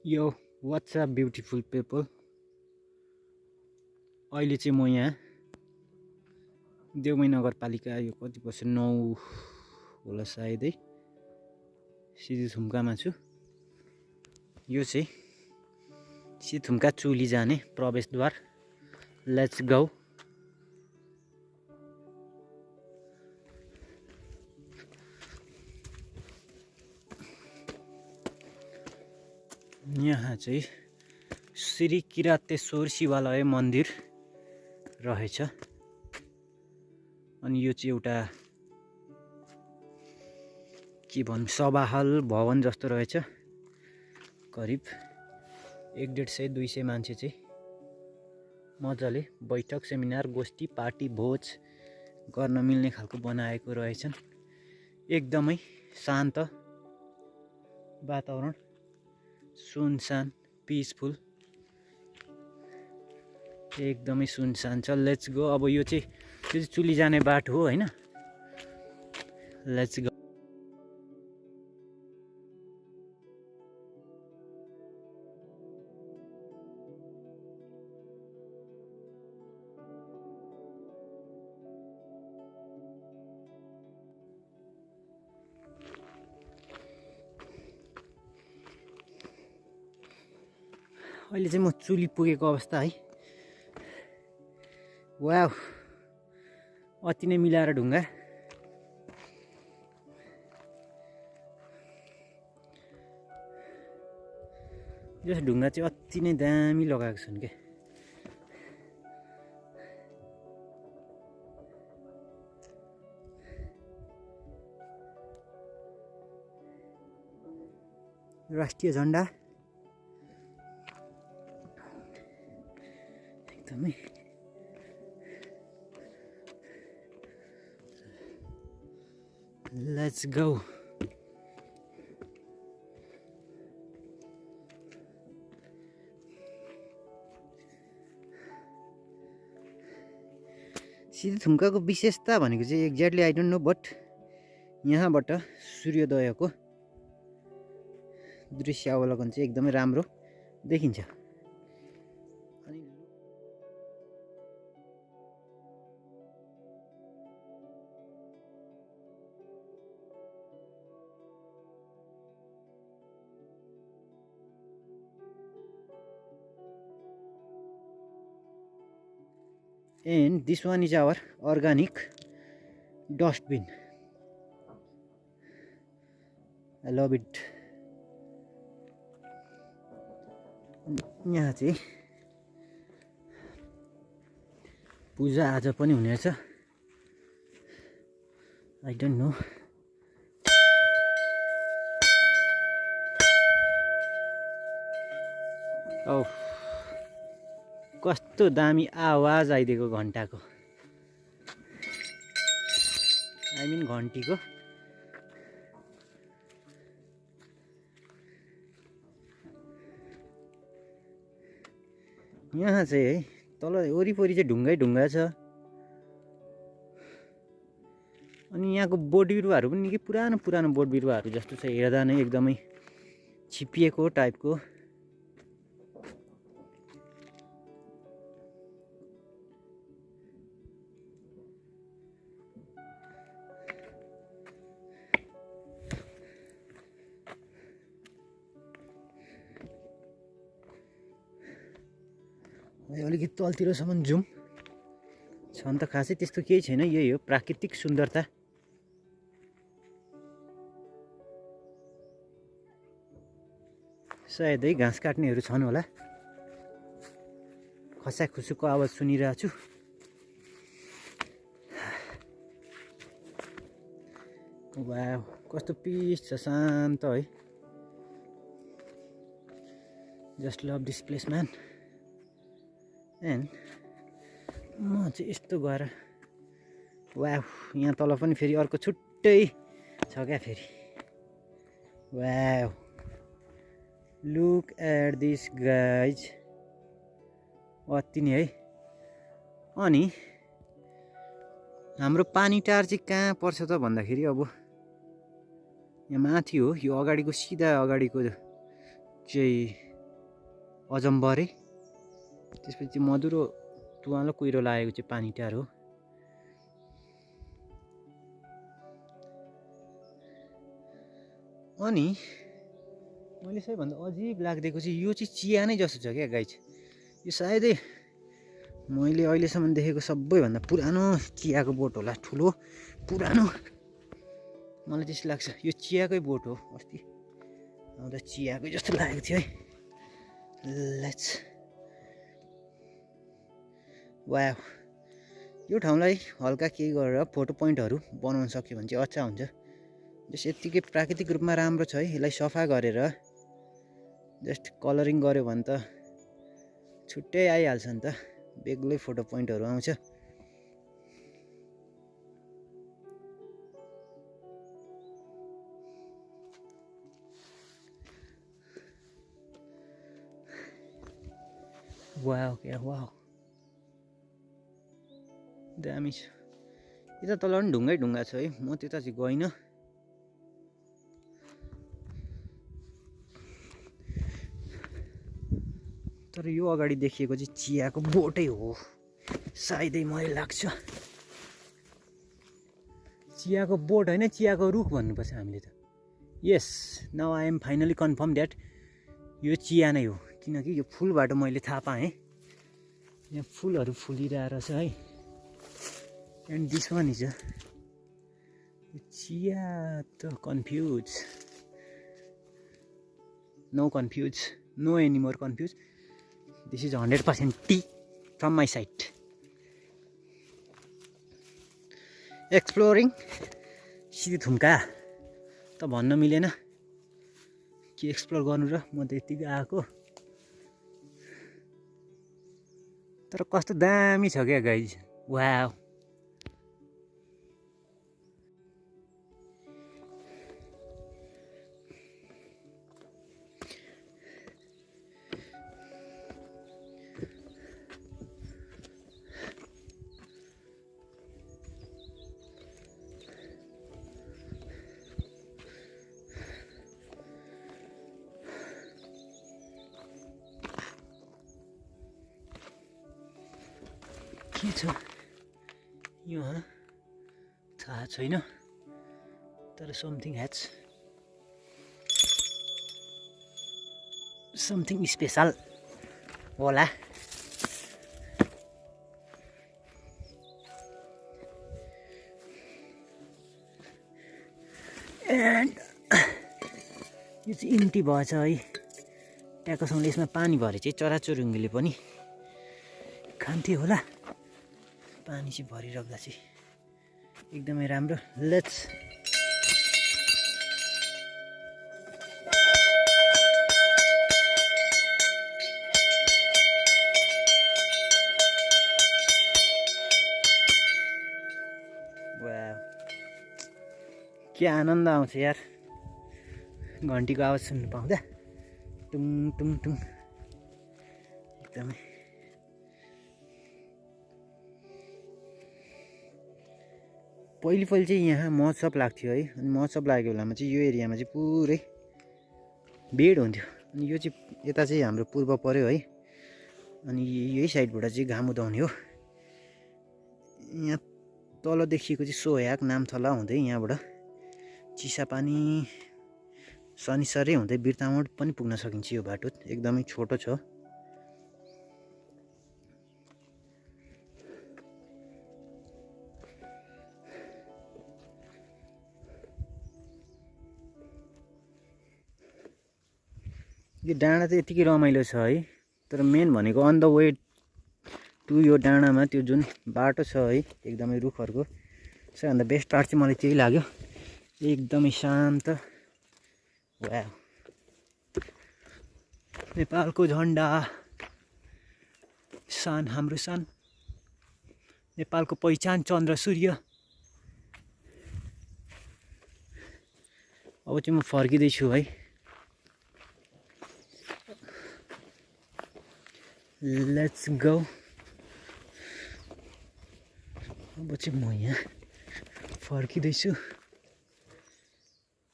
यो WhatsApp beautiful people. अहिले चाहिँ म यहाँ देउमै नगरपालिका यो कति वर्ष 9 होला सायदै सिधुथुम्कामा छु। यो चाहिँ सिधुथुम्का चुली जाने प्रवेशद्वार। Let's go. यहाँ चाहिँ श्री किरातेश्वर शिवालय मन्दिर रहेछ। अनि यो चाहिँ एउटा के भन्छ सभाहल भवन जस्तो रहेछ। करिब 150-200 मान्छे चाहिँ मजाले बैठक सेमिनार गोष्ठी पार्टी भोज गर्न मिल्ने खालको बनाएको रहेछन्। एकदमै शान्त वातावरण, सुनसान पिसफुल, एकदमै सुनसान छ। Let's go. अब यो चाहिँ चुली जाने बाटो हो हैन। Let's go. अहिले चाहिँ म चुली पुगेको अवस्था है। वाउ, अति नै मिलाएर ढुङ्गा। यो ढुङ्गा चाहिँ अति नै दामी लगाएको छन् के। राष्ट्रिय झन्डा एकदमै लेट्स गो। सिधुथुम्काको विशेषता भनेको चाहिँ exactly I don't know, but यहाँबाट सूर्योदयको दृश्यावलोकन चाहिँ एकदमै राम्रो देखिन्छ। And this one is our organic dustbin. I love it. यहाँ चाहिँ पूजा आज पनि हुनेछ। I don't know. Oh, कस्तो दामी आवाज आइदिएको घन्टाको, आई मिन घन्टीको। यहाँ चाहिँ है तल वरिपरि चाहिँ ढुङ्गै ढुङ्गा छ। अनि यहाँको बोट बिरुवाहरू पनि निकै पुरानो पुरानो बोट बिरुवाहरू जस्तो छ। हेर्दा नै एकदमै छिपिएको टाइपको। अलिकति तलतिरसम्म जाउँ। छन् त खासै त्यस्तो केही छैन, यही हो प्राकृतिक सुन्दरता। सायदै घाँस काट्नेहरू छन् होला। खसाखुसुको आवाज सुनिरहेको छु। वाउ, कस्तो पिस छ, शान्त है। Just love this place man. And म चाहिँ यस्तो गएर वाउ, यहाँ तल पनि फेरि अर्को छुट्टै छ क्या फेरि। Wow, look at this guys, अति नै है। अनि हाम्रो पानी टार चाहिँ कहाँ पर्छ त भन्दाखेरि अब यहाँ माथि हो। यो अगाडिको सिधा अगाडिको चाहिँ अजम्बरे, त्यसपछि मधुरो तुवालो कुहिरो लागेको चाहिँ पानीटार हो। अनि मैले सबैभन्दा अजिब लाग्दिएको चाहिँ यो चाहिँ चिया नै जस्तो छ क्या गाइज। यो सायदै मैले अहिलेसम्म देखेको सबैभन्दा पुरानो चियाको बोट होला, ठुलो पुरानो, मलाई त्यस्तो लाग्छ। यो चियाकै बोट हो, अस्ति आउँदा चियाकै जस्तो लागेको थियो है। लेट्स वाउ, यो ठाउँलाई हल्का केही गरेर फोटो पोइन्टहरू बनाउन सक्यो भने चाहिँ अच्छा हुन्छ। जस यत्तिकै प्राकृतिक रूपमा राम्रो छ है, यसलाई सफा गरेर जस्ट कलरिङ गऱ्यो भने त छुट्टै आइहाल्छ नि त, बेग्लै फोटो पोइन्टहरू आउँछ। वाउ क्या वाउ, दामी छ। यता तल पनि ढुङ्गै ढुङ्गा छ है, म त्यता चाहिँ गइनँ। तर यो अगाडि देखिएको चाहिँ चियाको बोटै हो सायदै, मलाई लाग्छ। चियाको बोट होइन, चियाको रुख भन्नुपर्छ हामीले त। Yes, now I am finally confirm that यो चिया नै हो, किनकि यो फुलबाट मैले थाहा पाएँ। यहाँ फुलहरू फुलिरहेको छ है, एन्ड दिस वान इज चिया त confuse, no confuse, no anymore confuse. This is 100% tea from my side. Exploring सिधै थुम्का त भन्न मिलेन, के एक्सप्लोर गर्नु र, म त यत्तिकै आएको। तर कस्तो दामी छ क्या गाइज, वाउ। के छ यहाँ थाहा छैन, तर समथिङ ह्याज समथिङ स्पेसल होला। एन्ड यो चाहिँ इम्टी भएछ है, ट्याकोसँगले यसमा पानी भरे चाहिँ चराचुरुङ्गीले पनि खान्थ्यो होला। पानी चाहिँ भरिराख्दा चाहिँ एकदमै राम्रो। लेट्स वाउ, के आनन्द आउँछ यार घन्टीको आवाज सुन्नु पाउँदा, टुङ टुङ टुङ, एकदमै। पहिले चाहिँ यहाँ महोत्सव लाग्थ्यो है, अनि महोत्सव लागेको बेलामा चाहिँ यो एरियामा चाहिँ पुरै भिड हुन्थ्यो। अनि यो चाहिँ यता चाहिँ हाम्रो पूर्व पर्यो है, अनि यही साइडबाट चाहिँ घाम उदाउने हो। यहाँ तल देखिएको चाहिँ सोह्याग नामथला हुँदै यहाँबाट चिसापानी शनिसरै हुँदै बिर्तामोड पनि पुग्न सकिन्छ। यो बाटो एकदमै छोटो छ। यो डाँडा चाहिँ यतिकै रमाइलो छ है, तर मेन भनेको अन द वे टु यो डाँडामा त्यो जुन बाटो छ है, एकदमै रुखहरूको सबैभन्दा बेस्ट पार्ट चाहिँ मलाई त्यही लाग्यो, एकदमै शान्त। वाह, नेपालको झन्डा सान, हाम्रो सान, नेपालको पहिचान चन्द्र सूर्य। अब चाहिँ म फर्किँदैछु है। Let's go. अब चाहिँ म यहाँ फर्किँदैछु।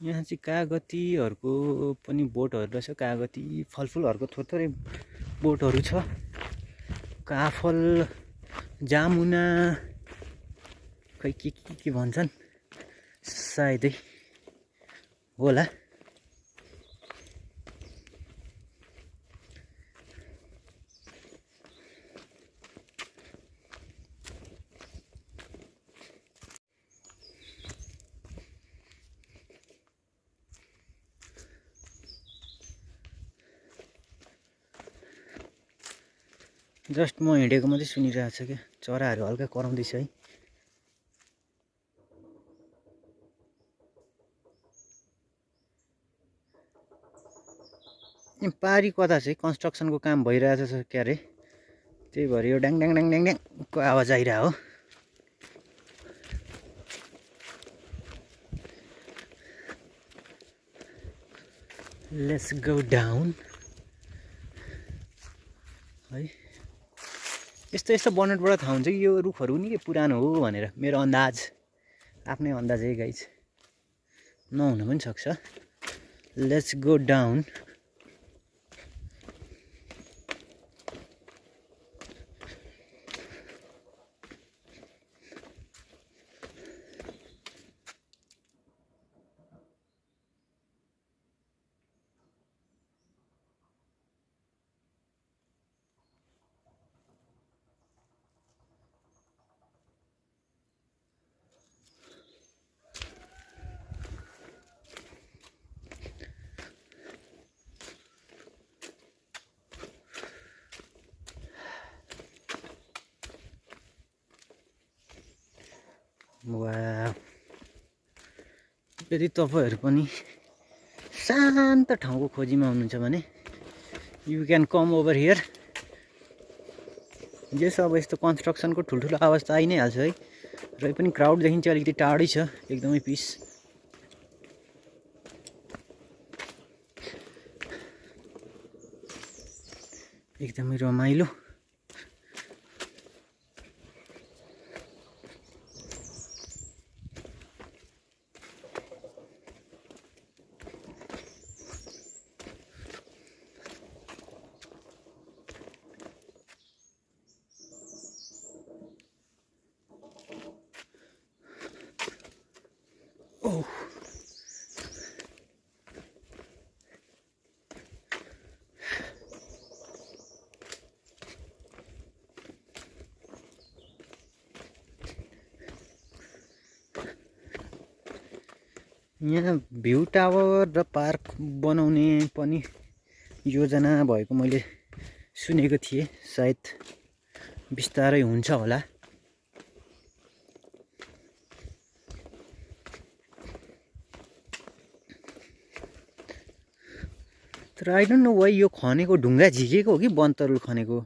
यहाँ चाहिँ कागतीहरूको पनि बोटहरू रहेछ, कागती फलफुलहरूको थोरै बोटहरू छ, काफल, जामुना, खै के भन्छन् सायदै होला। जस्ट म हिँडेको मात्रै सुनिरहेको छ क्या, चराहरू हल्का कराउँदैछ है। पारी कता चाहिँ कन्स्ट्रक्सनको काम भइरहेछ क्या अरे, त्यही भएर यो ड्याङ ड्याङ ड्याङ ड्याङ ड्याङको आवाज आइरहेको हो। लेट्स गो डाउन है। यस्तो यस्तो बनोटबाट थाहा हुन्छ कि यो रुखहरू निकै पुरानो हो भनेर, मेरो अन्दाज, आफ्नै अन्दाज है गाइज, नहुन पनि सक्छ। Let's go down. वाह, यदि तपाईहरु पनि शान्त ठाउँको खोजीमा हुनुहुन्छ भने you can com over here. जे छ अब यस्तो कन्स्ट्रक्सनको ठुल्ठुलो आवाज त आइ नै हाल्छ है, र पनि क्राउडदेखि चाहिँ अलिकति टाढै छ, एकदमै पिस। एकदमै रमाइलो। ओह, यहाँ भ्यू टावर र पार्क बनाउने पनि योजना भएको मैले सुनेको थिएँ, सायद बिस्तारै हुन्छ होला। तर आई डोन्ट नो वाइ यो खनेको ढुङ्गा झिकेको हो कि वनतरुल खनेको,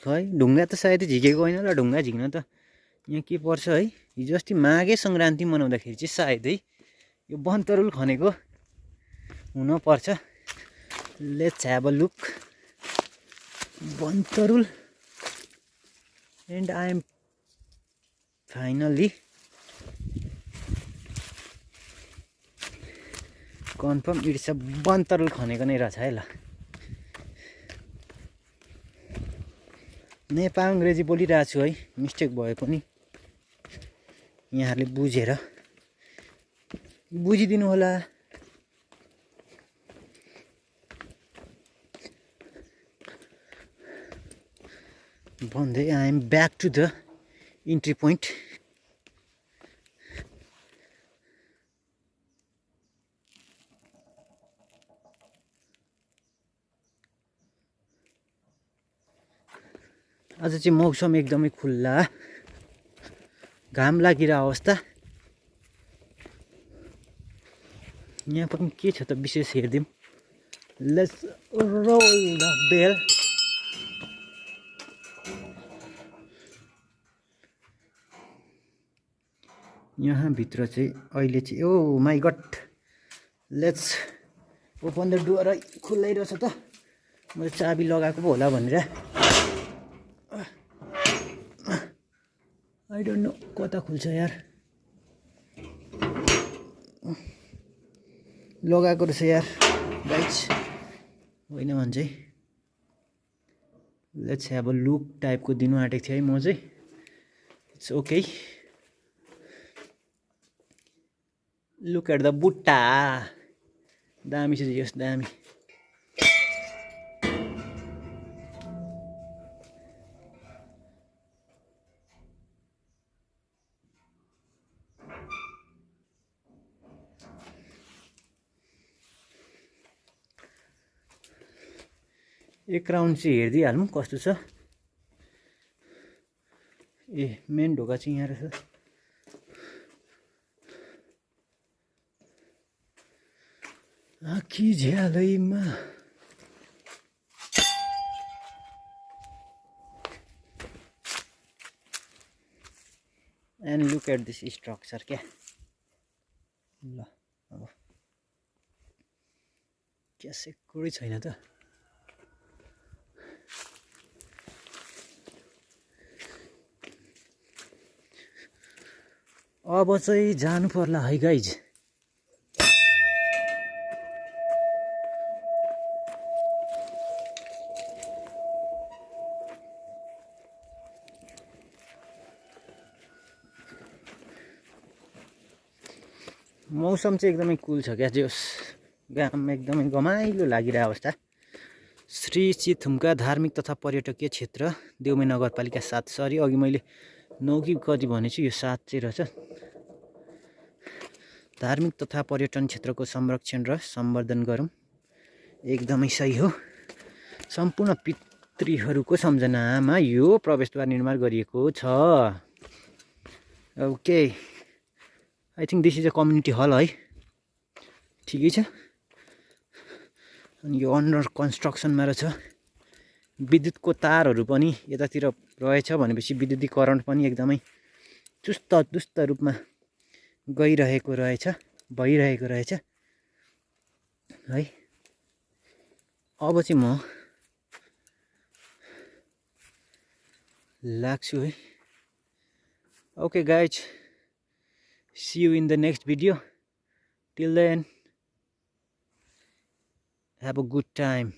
खै ढुङ्गा त सायद झिकेको होइन ल, ढुङ्गा झिक्न त यहाँ के पर्छ है। हिजो अस्ति माघे सङ्क्रान्ति मनाउँदाखेरि चाहिँ सायदै यो वनतरुल खनेको हुनपर्छ। लेट्स ह्याभ अ लुक वनतरुल and I am finally confirm it's a वनतरुल खनेको नै रहेछ है। ल नेपाल अङ्ग्रेजी बोलिरहेको छु है, मिस्टेक भए पनि यहाँहरूले बुझेर बुझिदिनु होला। भन्दै I am back to the entry point. आज चाहिँ मौसम एकदमै खुल्ला, घाम लागिरहेको अवस्था। यहाँ पनि के छ त विशेष हेरिदिउँ। Let's roll the bell. यहाँ भित्र चाहिँ अहिले चाहिँ oh my god, let's open the door. खुल्लै रहेछ त, मैले चाबी लगाएको पो होला भनेर। आई डोन्ट नो कता खुल्छ यार, लगाएको रहेछ यार गाइज, होइन भने चाहिँ लेट्स हेभ अ लुक टाइपको दिनु आँटेको थिएँ है म चाहिँ। It's okay. Look at the बुट्टा, दामी छ यस दामी। एक राउन्ड चाहिँ हेरिदिइहालौँ कस्तो छ। ए मेन ढोका चाहिँ यहाँ रहेछ। आँखी झ्यालैमा and look at this structure क्या। ल अब क्यासे कुरै छैन त। अब चाहिँ जानु पर्ला है गाइज। मौसम चाहिँ एकदमै कुल छ क्या। जोस् गाम एकदमै गमाइलो लागिरहेको अवस्था। श्री चिथुमका धार्मिक तथा पर्यटकीय क्षेत्र देउमे नगरपालिका 7। सरी अघि मैले 9 कि कति भनेछु, यो 7 चाहिँ रहेछ। धार्मिक तथा पर्यटन क्षेत्रको संरक्षण र सम्वर्धन गरौँ। एकदमै सही हो। सम्पूर्ण पितृहरूको सम्झनामा यो प्रवेशद्वार निर्माण गरिएको छ। Okay, I think this is a community hall है। ठिकै छ। अनि यो अन्डर कन्स्ट्रक्सनमा रहेछ। विद्युतको तारहरू पनि यतातिर रहेछ भनेपछि विद्युतीकरण पनि एकदमै चुस्त दुस्त रूपमा भइरहेको रहेछ है। अब चाहिँ म लाग्छु है। Okay guys, see you in the next video. Till then, have a good time.